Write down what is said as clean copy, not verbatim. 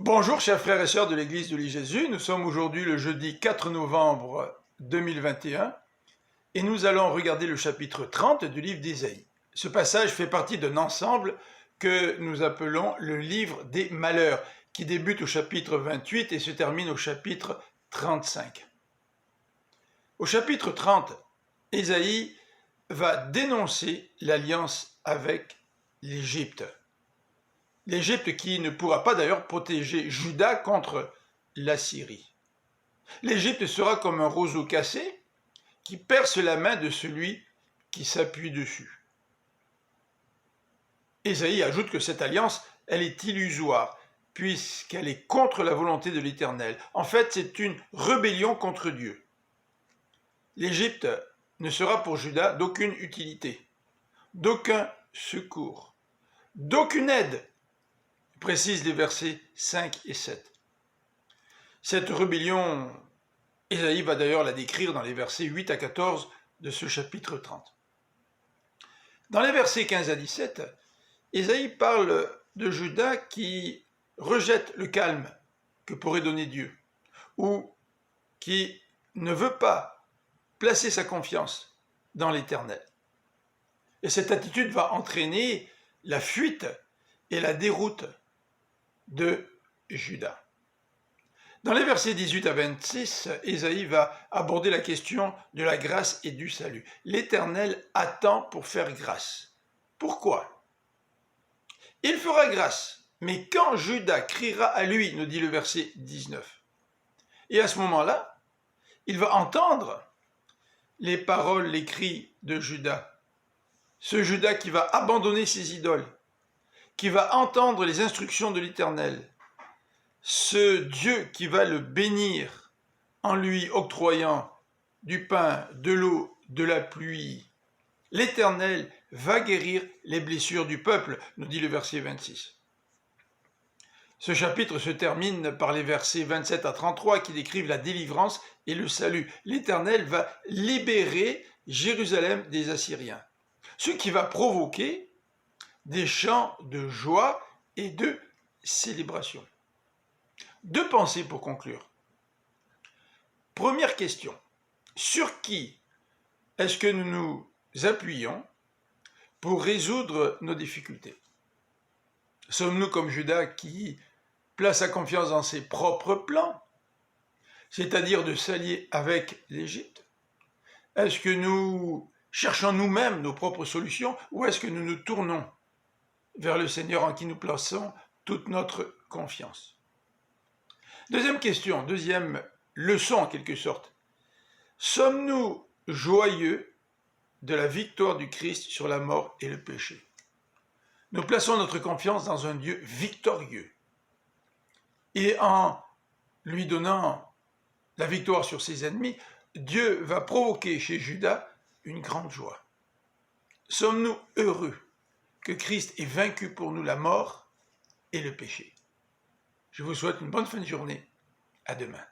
Bonjour chers frères et sœurs de l'Église de Jésus, nous sommes aujourd'hui le jeudi 4 novembre 2021 et nous allons regarder le chapitre 30 du livre d'Ésaïe. Ce passage fait partie d'un ensemble que nous appelons le livre des malheurs, qui débute au chapitre 28 et se termine au chapitre 35. Au chapitre 30, Ésaïe va dénoncer l'alliance avec l'Égypte. L'Égypte qui ne pourra pas d'ailleurs protéger Juda contre l'Assyrie. L'Égypte sera comme un roseau cassé qui perce la main de celui qui s'appuie dessus. Ésaïe ajoute que cette alliance, elle est illusoire, puisqu'elle est contre la volonté de l'Éternel. En fait, c'est une rébellion contre Dieu. L'Égypte ne sera pour Juda d'aucune utilité, d'aucun secours, d'aucune aide, précise les versets 5 et 7. Cette rébellion, Ésaïe va d'ailleurs la décrire dans les versets 8 à 14 de ce chapitre 30. Dans les versets 15 à 17, Ésaïe parle de Juda qui rejette le calme que pourrait donner Dieu, ou qui ne veut pas placer sa confiance dans l'Éternel. Et cette attitude va entraîner la fuite et la déroute de Juda. Dans les versets 18 à 26, Ésaïe va aborder la question de la grâce et du salut. L'Éternel attend pour faire grâce. Pourquoi? Il fera grâce, mais quand Juda criera à lui, nous dit le verset 19. Et à ce moment-là, il va entendre les paroles, les cris de Juda. Ce Juda qui va abandonner ses idoles, qui va entendre les instructions de l'Éternel, ce Dieu qui va le bénir en lui octroyant du pain, de l'eau, de la pluie. L'Éternel va guérir les blessures du peuple, nous dit le verset 26. Ce chapitre se termine par les versets 27 à 33 qui décrivent la délivrance et le salut. L'Éternel va libérer Jérusalem des Assyriens, ce qui va provoquer des chants de joie et de célébration. Deux pensées pour conclure. Première question, sur qui est-ce que nous nous appuyons pour résoudre nos difficultés? Sommes-nous comme Juda qui place sa confiance dans ses propres plans, c'est-à-dire de s'allier avec l'Égypte? Est-ce que nous cherchons nous-mêmes nos propres solutions ou est-ce que nous nous tournons vers le Seigneur en qui nous plaçons toute notre confiance? Deuxième question, deuxième leçon en quelque sorte. Sommes-nous joyeux de la victoire du Christ sur la mort et le péché? Nous plaçons notre confiance dans un Dieu victorieux. Et en lui donnant la victoire sur ses ennemis, Dieu va provoquer chez Juda une grande joie. Sommes-nous heureux que Christ ait vaincu pour nous la mort et le péché? Je vous souhaite une bonne fin de journée. À demain.